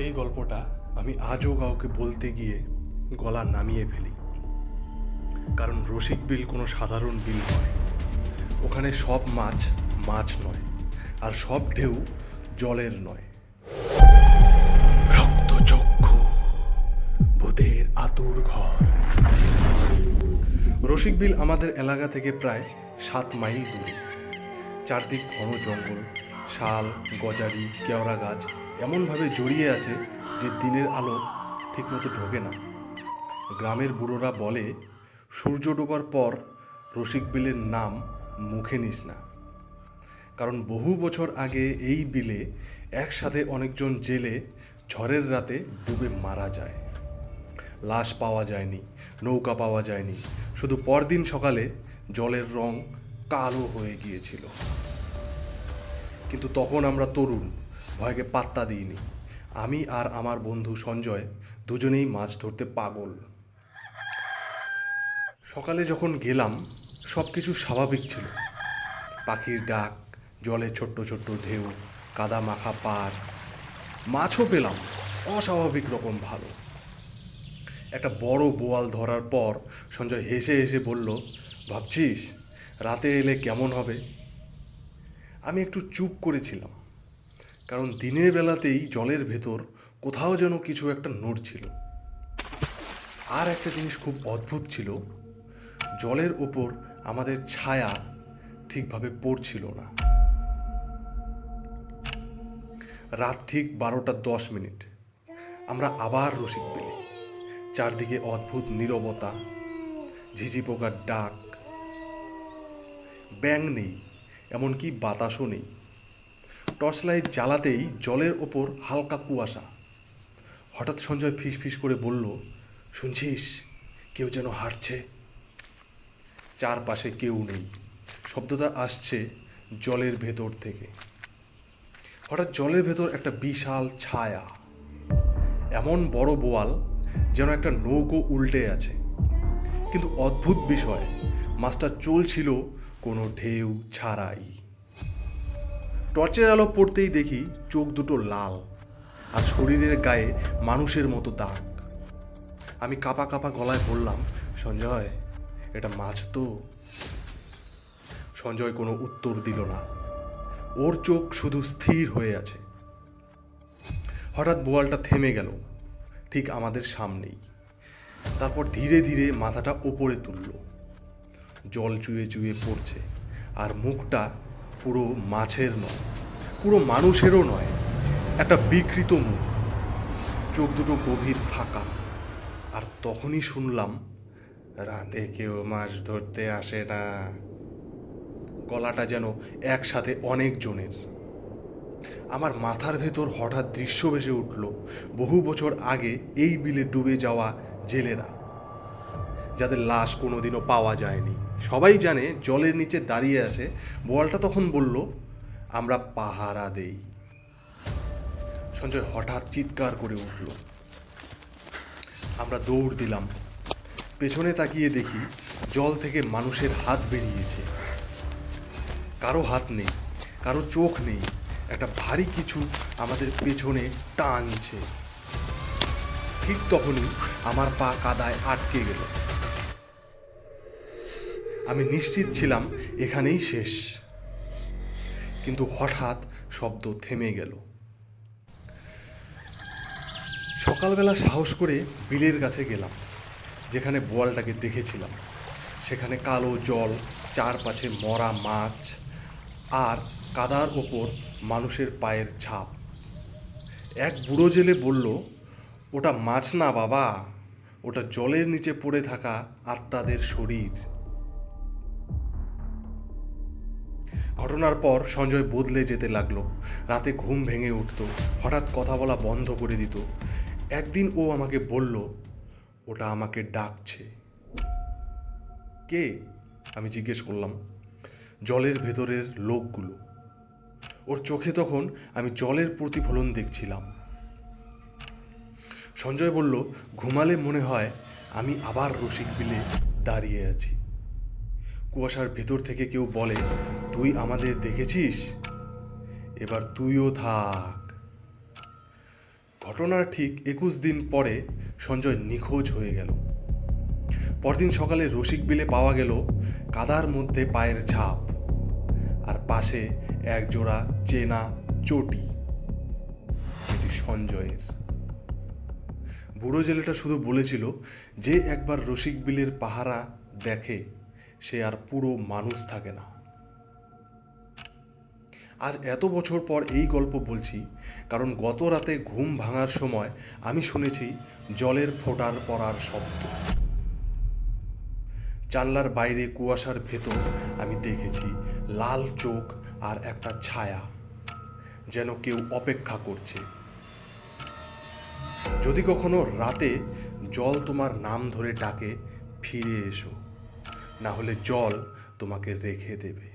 এই গল্পটা আমি আজও কাউকে বলতে গিয়ে গলা নামিয়ে ফেলি, কারণ রসিক বিল কোনো সাধারণ বিল নয়। ওখানে সব মাছ মাছ নয়, আর সব ঢেউ জলের নয়। রক্তচক্ষু, ভূতের আতুর ঘর। রসিক বিল আমাদের এলাকা থেকে প্রায় 7 মাইল দূরে। চারদিক ঘন জঙ্গল, শাল, গজারি, কেওড়া গাছ এমনভাবে জড়িয়ে আছে যে দিনের আলো ঠিকমতো ঢোকে না। গ্রামের বুড়োরা বলে, সূর্য ডোবার পর রসিক বিলের নাম মুখে নিস না, কারণ বহু বছর আগে এই বিলে একসাথে অনেকজন জেলে ঝড়ের রাতে ডুবে মারা যায়। লাশ পাওয়া যায়নি, নৌকা পাওয়া যায়নি, শুধু পরদিন সকালে জলের রং কালো হয়ে গিয়েছিল। কিন্তু তখন আমরা তরুণ, ভয়কে পাত্তা দিইনি। আমি আর আমার বন্ধু সঞ্জয় দুজনেই মাছ ধরতে পাগল। সকালে যখন গেলাম সব কিছু স্বাভাবিক ছিল। পাখির ডাক, জলে ছোট্ট ছোট্ট ঢেউ, কাদা মাখা পাড়, মাছও পেলাম অস্বাভাবিক রকম ভালো। একটা বড় বোয়াল ধরার পর সঞ্জয় হেসে হেসে বলল, ভাবছিস রাতে এলে কেমন হবে? আমি একটু চুপ করেছিলাম, কারণ দিনের বেলাতেই জলের ভেতর কোথাও যেন কিছু একটা নড়ছিল। আর একটা জিনিস খুব অদ্ভুত ছিল, জলের ওপর আমাদের ছায়া ঠিকভাবে পড়ছিল না। রাত ঠিক 12:10। আমরা আবার রসিক বিলে। চারদিকে অদ্ভুত নীরবতা, ঝিঝি পোকার ডাক, ব্যাঙ নেই, এমনকি বাতাসও নেই। টর্চ লাইট জ্বালাতেই জলের ওপর হালকা কুয়াশা। হঠাৎ সঞ্জয় ফিস ফিস করে বলল, শুনছিস কেউ যেন হাঁটছে? চারপাশে কেউ নেই, শব্দটা আসছে জলের ভেতর থেকে। হঠাৎ জলের ভেতর একটা বিশাল ছায়া, এমন বড় বোয়াল যেন একটা নৌকো উল্টে আছে। কিন্তু অদ্ভুত বিষয়, মাছটা চলছিল কোনো ঢেউ ছাড়াই। টর্চের আলো পড়তেই দেখি চোখ দুটো লাল, আর শরীরের গায়ে মানুষের মতো দাগ। আমি কাঁপা কাঁপা গলায় বললাম, সঞ্জয় এটা মাছ তো? সঞ্জয় কোনো উত্তর দিল না, ওর চোখ শুধু স্থির হয়ে আছে। হঠাৎ বোয়ালটা থেমে গেল ঠিক আমাদের সামনেই। তারপর ধীরে ধীরে মাথাটা ওপরে তুলল। জল চুয়ে চুয়ে পড়ছে, আর মুখটা পুরো মাছের নয়, পুরো মানুষেরও নয়, একটা বিকৃত মুখ, চোখ দুটো গভীর ফাঁকা। আর তখনই শুনলাম, রাতে কেউ মাছ ধরতে আসে না। গলাটা যেন একসাথে অনেক জনের। আমার মাথার ভেতর হঠাৎ দৃশ্য ভেসে উঠল বহু বছর আগে এই বিলে ডুবে যাওয়া জেলেরা, যাদের লাশ কোনোদিনও পাওয়া যায়নি। সবাই জানে জলের নিচে দাঁড়িয়ে আছে। বোয়ালটা তখন বলল, আমরা পাহারা দেই। সঞ্জয় হঠাৎ চিৎকার করে উঠল। আমরা দৌড় দিলাম। পেছনে তাকিয়ে দেখি জল থেকে মানুষের হাত বেরিয়েছে। কারো হাত নেই, কারো চোখ নেই, একটা ভারী কিছু আমাদের পেছনে টানছে। ঠিক তখনই আমার পা কাদায় আটকে গেল। আমি নিশ্চিত ছিলাম এখানেই শেষ, কিন্তু হঠাৎ শব্দ থেমে গেল। সকালবেলা সাহস করে বিলের কাছে গেলাম, যেখানে বোয়ালটাকে দেখেছিলাম। সেখানে কালো জল, চারপাশে মরা মাছ, আর কাদার ওপর মানুষের পায়ের ছাপ। এক বুড়ো জেলে বলল, ওটা মাছ না বাবা, ওটা জলের নিচে পড়ে থাকা আত্মাদের শরীর। ঘটনার পর সঞ্জয় বদলে যেতে লাগলো। রাতে ঘুম ভেঙে উঠত, হঠাৎ কথা বলা বন্ধ করে দিত। একদিন ও আমাকে বলল, ওটা আমাকে ডাকছে। কে? আমি জিজ্ঞেস করলাম। জলের ভেতরের লোকগুলো। ওর চোখে তখন আমি জলের প্রতিফলন দেখছিলাম। সঞ্জয় বলল, ঘুমালে মনে হয় আমি আবার রসিক বিলে দাঁড়িয়ে আছি। কুয়াশার ভেতর থেকে কেউ বলে, তুই আমাদের দেখেছিস, এবার তুইও থাক। ঘটনার ঠিক 21 দিন পরে সঞ্জয় নিখোঁজ হয়ে গেল। পরদিন সকালে রসিক বিলে পাওয়া গেল কাদার মধ্যে পায়ের ছাপ, আর পাশে এক জোড়া চেনা চটি, যেটি সঞ্জয়ের। বুড়ো জেলেটা শুধু বলেছিল, যে একবার রসিক বিলের পাহারা দেখে সে আর পুরো মানুষ থাকে না। আজ এত বছর পর এই গল্প বলছি কারণ গত রাতে ঘুম ভাঙার সময় আমি শুনেছি জলের ফোঁটার পড়ার শব্দ। জানলার বাইরে কুয়াশার ভেতর আমি দেখেছি লাল চোখ আর একটা ছায়া, যেন কেউ অপেক্ষা করছে। যদি কখনো রাতে জল তোমার নাম ধরে ডাকে, ফিরে এসো, না হলে জল তোমাকে রেখে দেবে।